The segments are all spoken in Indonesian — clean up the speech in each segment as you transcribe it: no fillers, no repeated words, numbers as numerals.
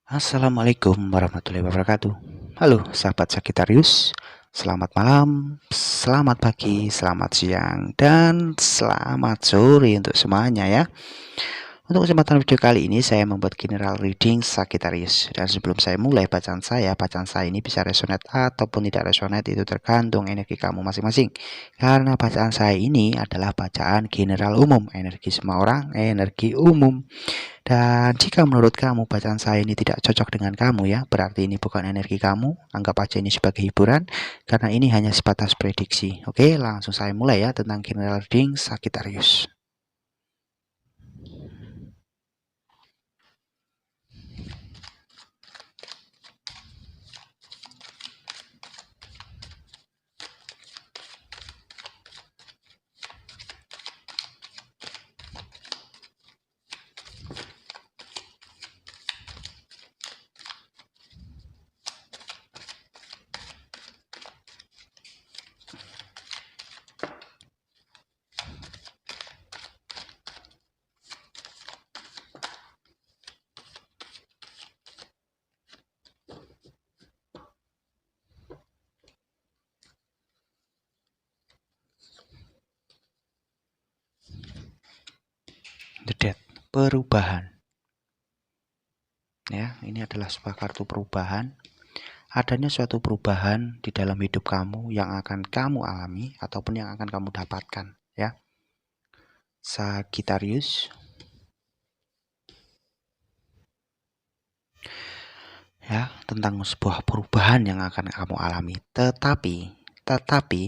Assalamualaikum warahmatullahi wabarakatuh. Halo sahabat Sagitarius, selamat malam, selamat pagi, selamat siang, dan selamat sore untuk semuanya ya. Untuk kesempatan video kali ini saya membuat general reading Sagittarius. Dan sebelum saya mulai bacaan saya ini bisa resonate ataupun tidak resonate, itu tergantung energi kamu masing-masing. Karena bacaan saya ini adalah bacaan general umum, energi semua orang, energi umum. Dan jika menurut kamu bacaan saya ini tidak cocok dengan kamu ya, berarti ini bukan energi kamu, anggap aja ini sebagai hiburan, karena ini hanya sebatas prediksi. Oke, langsung saya mulai ya tentang general reading Sagittarius. The Death, perubahan. Ya, ini adalah sebuah kartu perubahan. Adanya suatu perubahan di dalam hidup kamu yang akan kamu alami ataupun yang akan kamu dapatkan ya. Sagittarius. Ya, tentang sebuah perubahan yang akan kamu alami. Tetapi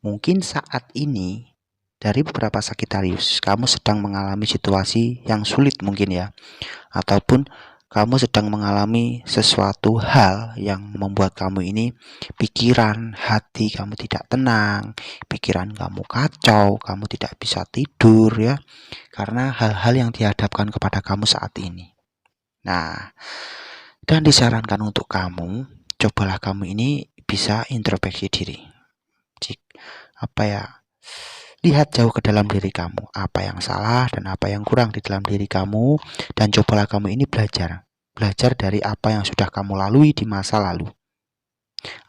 mungkin saat ini dari beberapa Sagittarius kamu sedang mengalami situasi yang sulit mungkin ya, ataupun kamu sedang mengalami sesuatu hal yang membuat kamu ini pikiran, hati kamu tidak tenang, pikiran kamu kacau, kamu tidak bisa tidur ya, karena hal-hal yang dihadapkan kepada kamu saat ini. Nah, dan disarankan untuk kamu, cobalah kamu ini bisa introspeksi diri. Lihat jauh ke dalam diri kamu, apa yang salah dan apa yang kurang di dalam diri kamu, dan cobalah kamu ini belajar dari apa yang sudah kamu lalui di masa lalu.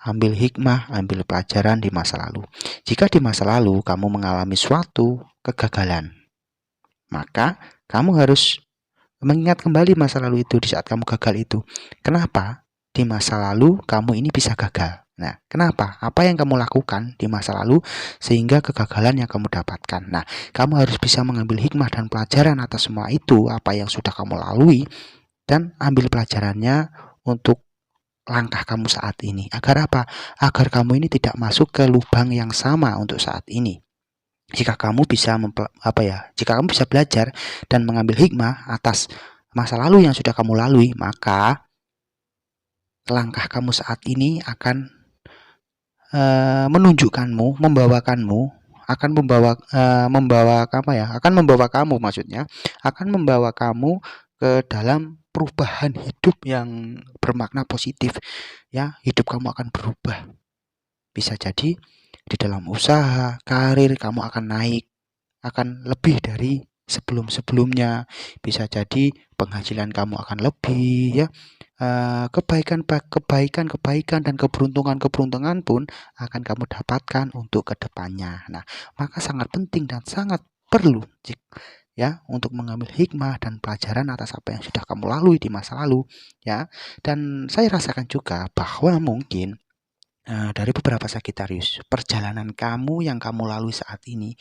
Ambil hikmah, ambil pelajaran di masa lalu. Jika di masa lalu kamu mengalami suatu kegagalan, maka kamu harus mengingat kembali masa lalu itu di saat kamu gagal itu. Kenapa di masa lalu kamu ini bisa gagal? Nah, kenapa? Apa yang kamu lakukan di masa lalu sehingga kegagalan yang kamu dapatkan? Nah, kamu harus bisa mengambil hikmah dan pelajaran atas semua itu, apa yang sudah kamu lalui, dan ambil pelajarannya untuk langkah kamu saat ini. Agar apa? Agar kamu ini tidak masuk ke lubang yang sama untuk saat ini. Jika kamu bisa jika kamu bisa belajar dan mengambil hikmah atas masa lalu yang sudah kamu lalui, maka langkah kamu saat ini akan menunjukkanmu, akan membawa kamu ke dalam perubahan hidup yang bermakna positif ya. Hidup kamu akan berubah, bisa jadi di dalam usaha, karir kamu akan naik, akan lebih dari sebelum-sebelumnya. Bisa jadi penghasilan kamu akan lebih ya. Kebaikan dan keberuntungan pun akan kamu dapatkan untuk kedepannya. Nah, maka sangat penting dan sangat perlu ya untuk mengambil hikmah dan pelajaran atas apa yang sudah kamu lalui di masa lalu ya. Dan saya rasakan juga bahwa mungkin dari beberapa Sagittarius, perjalanan kamu yang kamu lalui saat ini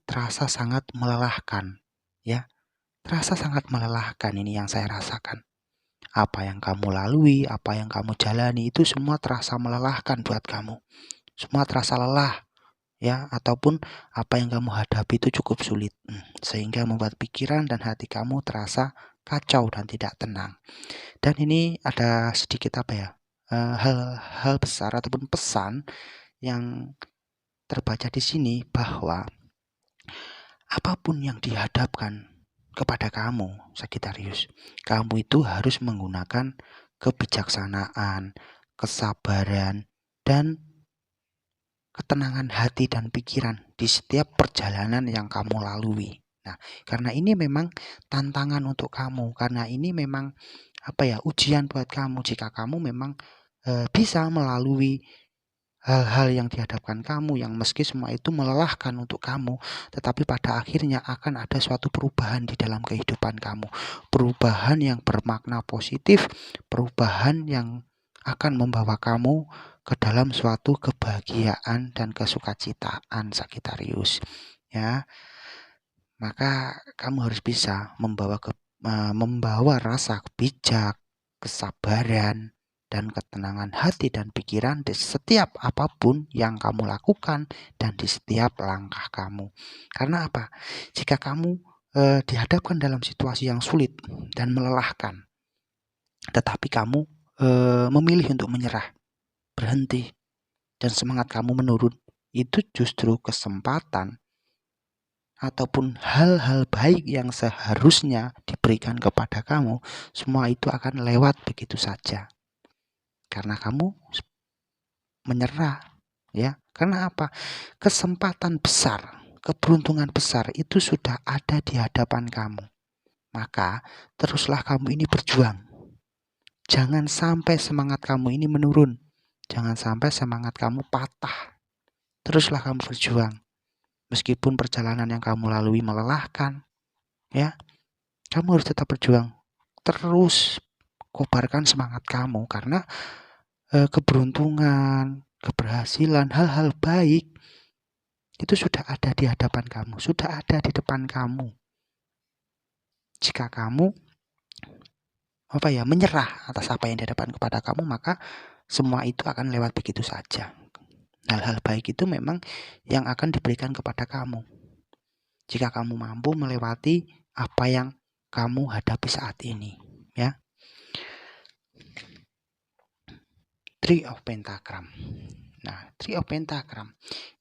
terasa sangat melelahkan ya. Terasa sangat melelahkan, ini yang saya rasakan. Apa yang kamu lalui, apa yang kamu jalani itu semua terasa melelahkan buat kamu. Semua terasa lelah ya, ataupun apa yang kamu hadapi itu cukup sulit. Sehingga membuat pikiran dan hati kamu terasa kacau dan tidak tenang. Dan ini ada sedikit hal-hal besar ataupun pesan yang terbaca di sini, bahwa apapun yang dihadapkan kepada kamu, Sagittarius, kamu itu harus menggunakan kebijaksanaan, kesabaran, dan ketenangan hati dan pikiran di setiap perjalanan yang kamu lalui. Nah, karena ini memang tantangan untuk kamu, karena ini memang ujian buat kamu jika kamu memang bisa melalui hal-hal yang dihadapkan kamu, yang meski semua itu melelahkan untuk kamu, tetapi pada akhirnya akan ada suatu perubahan di dalam kehidupan kamu. Perubahan yang bermakna positif, perubahan yang akan membawa kamu ke dalam suatu kebahagiaan dan kesukacitaan, Sagitarius. Ya, maka kamu harus bisa membawa rasa bijak, kesabaran, dan ketenangan hati dan pikiran di setiap apapun yang kamu lakukan dan di setiap langkah kamu. Karena apa? Jika kamu dihadapkan dalam situasi yang sulit dan melelahkan, tetapi kamu memilih untuk menyerah, berhenti, dan semangat kamu menurun, itu justru kesempatan ataupun hal-hal baik yang seharusnya diberikan kepada kamu, semua itu akan lewat begitu saja. Karena kamu menyerah, ya. Karena apa? Kesempatan besar, keberuntungan besar itu sudah ada di hadapan kamu. Maka teruslah kamu ini berjuang. Jangan sampai semangat kamu ini menurun. Jangan sampai semangat kamu patah. Teruslah kamu berjuang. Meskipun perjalanan yang kamu lalui melelahkan, ya, kamu harus tetap berjuang. Terus kobarkan semangat kamu, karena keberuntungan, keberhasilan, hal-hal baik itu sudah ada di hadapan kamu, sudah ada di depan kamu. Jika kamu menyerah atas apa yang dihadapkan kepada kamu, maka semua itu akan lewat begitu saja. Hal-hal baik itu memang yang akan diberikan kepada kamu jika kamu mampu melewati apa yang kamu hadapi saat ini, ya. Three of Pentagram. Nah, Three of Pentagram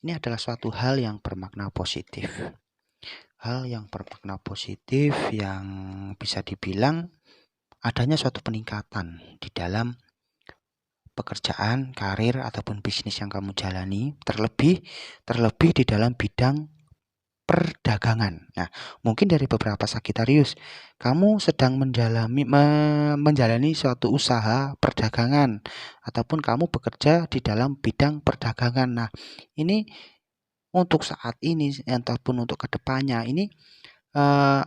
ini adalah suatu hal yang bermakna positif. Hal yang bermakna positif yang bisa dibilang adanya suatu peningkatan di dalam pekerjaan, karir, ataupun bisnis yang kamu jalani, terlebih di dalam bidang perdagangan. Nah, mungkin dari beberapa Sagitarius, kamu sedang menjalani suatu usaha perdagangan, ataupun kamu bekerja di dalam bidang perdagangan. Nah, ini untuk saat ini ataupun untuk kedepannya ini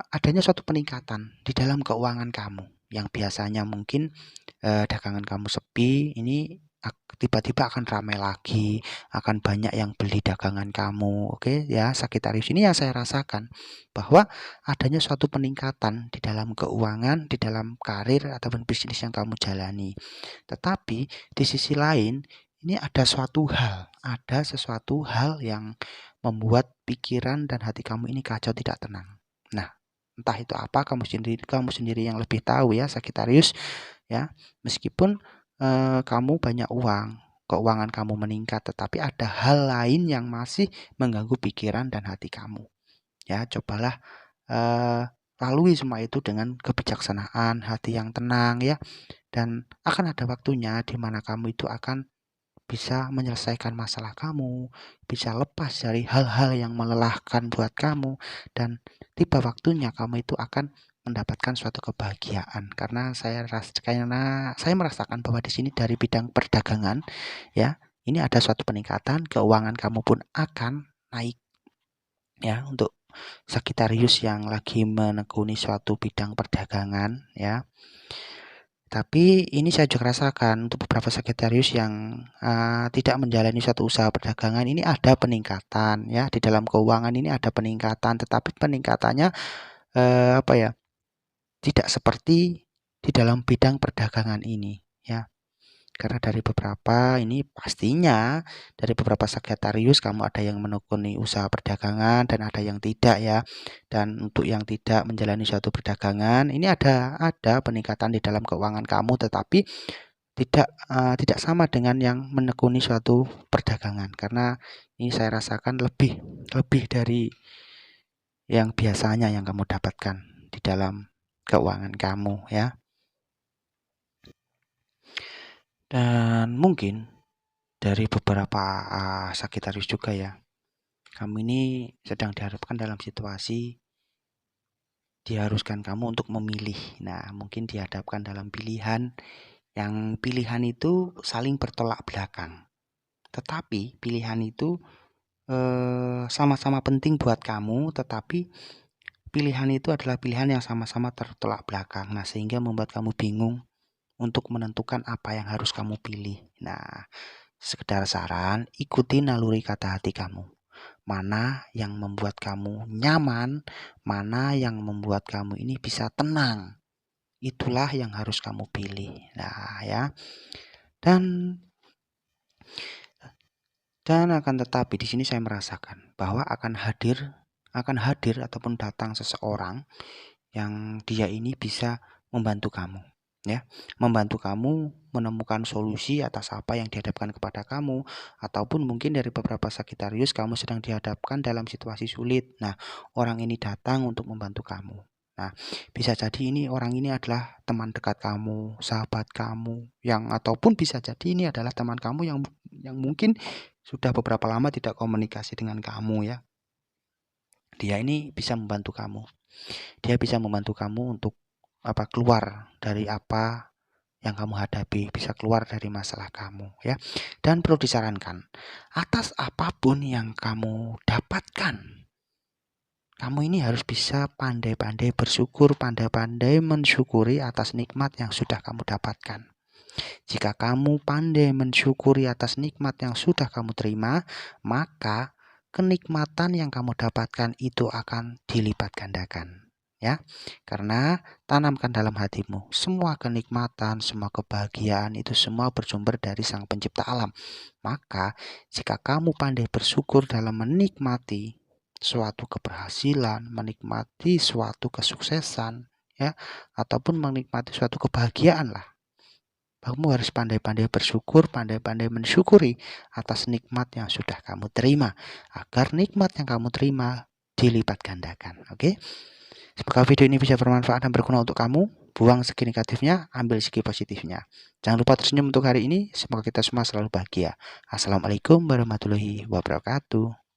adanya suatu peningkatan di dalam keuangan kamu, yang biasanya mungkin dagangan kamu sepi, ini tiba-tiba akan ramai lagi, akan banyak yang beli dagangan kamu. Oke ya, Sagitarius, ini yang saya rasakan bahwa adanya suatu peningkatan di dalam keuangan, di dalam karir ataupun bisnis yang kamu jalani. Tetapi di sisi lain, ini ada sesuatu hal yang membuat pikiran dan hati kamu ini kacau, tidak tenang. Nah, entah itu apa, kamu sendiri yang lebih tahu ya, Sagitarius, ya. Meskipun kamu banyak uang, keuangan kamu meningkat, tetapi ada hal lain yang masih mengganggu pikiran dan hati kamu. Ya, cobalah lalui semua itu dengan kebijaksanaan, hati yang tenang, ya. Dan akan ada waktunya di mana kamu itu akan bisa menyelesaikan masalah kamu, bisa lepas dari hal-hal yang melelahkan buat kamu, dan tiba waktunya kamu itu akan mendapatkan suatu kebahagiaan. Karena saya merasakan bahwa di sini dari bidang perdagangan, ya, ini ada suatu peningkatan, keuangan kamu pun akan naik, ya, untuk Sagitarius yang lagi menekuni suatu bidang perdagangan, ya. Tapi ini saya juga rasakan untuk beberapa Sagitarius yang tidak menjalani suatu usaha perdagangan, ini ada peningkatan, ya, di dalam keuangan ini ada peningkatan, tetapi peningkatannya tidak seperti di dalam bidang perdagangan ini, ya. Karena dari beberapa Sagitarius kamu ada yang menekuni usaha perdagangan dan ada yang tidak, ya. Dan untuk yang tidak menjalani suatu perdagangan, ini ada peningkatan di dalam keuangan kamu, tetapi tidak sama dengan yang menekuni suatu perdagangan, karena ini saya rasakan lebih dari yang biasanya yang kamu dapatkan di dalam keuangan kamu, ya. Dan mungkin dari beberapa Sagitarius juga, ya, kamu ini sedang dihadapkan dalam situasi diharuskan kamu untuk memilih. Nah, mungkin dihadapkan dalam pilihan yang pilihan itu saling bertolak belakang. Tetapi pilihan itu sama-sama penting buat kamu, tetapi pilihan itu adalah pilihan yang sama-sama tertolak belakang. Nah, sehingga membuat kamu bingung untuk menentukan apa yang harus kamu pilih. Nah, sekedar saran, ikuti naluri kata hati kamu. Mana yang membuat kamu nyaman, mana yang membuat kamu ini bisa tenang. Itulah yang harus kamu pilih. Nah, ya. Dan akan tetapi di sini saya merasakan bahwa akan hadir ataupun datang seseorang yang dia ini bisa membantu kamu, ya. Membantu kamu menemukan solusi atas apa yang dihadapkan kepada kamu, ataupun mungkin dari beberapa Sagittarius kamu sedang dihadapkan dalam situasi sulit. Nah, orang ini datang untuk membantu kamu. Nah, bisa jadi ini orang ini adalah teman dekat kamu, sahabat kamu, ataupun bisa jadi ini adalah teman kamu yang mungkin sudah beberapa lama tidak komunikasi dengan kamu, ya. Dia ini bisa membantu kamu. Dia bisa membantu kamu untuk keluar dari apa yang kamu hadapi, bisa keluar dari masalah kamu, ya. Dan perlu disarankan, atas apapun yang kamu dapatkan, kamu ini harus bisa pandai-pandai bersyukur, pandai-pandai mensyukuri atas nikmat yang sudah kamu dapatkan. Jika kamu pandai mensyukuri atas nikmat yang sudah kamu terima, maka kenikmatan yang kamu dapatkan itu akan dilipat gandakan, ya. Karena tanamkan dalam hatimu, semua kenikmatan, semua kebahagiaan itu semua bersumber dari Sang Pencipta alam. Maka jika kamu pandai bersyukur dalam menikmati suatu keberhasilan, menikmati suatu kesuksesan, ya, ataupun menikmati suatu kebahagiaan lah, kamu harus pandai-pandai bersyukur, pandai-pandai mensyukuri atas nikmat yang sudah kamu terima, agar nikmat yang kamu terima dilipat gandakan. Oke? Semoga video ini bisa bermanfaat dan berguna untuk kamu. Buang segi negatifnya, ambil segi positifnya. Jangan lupa tersenyum untuk hari ini. Semoga kita semua selalu bahagia. Assalamualaikum warahmatullahi wabarakatuh.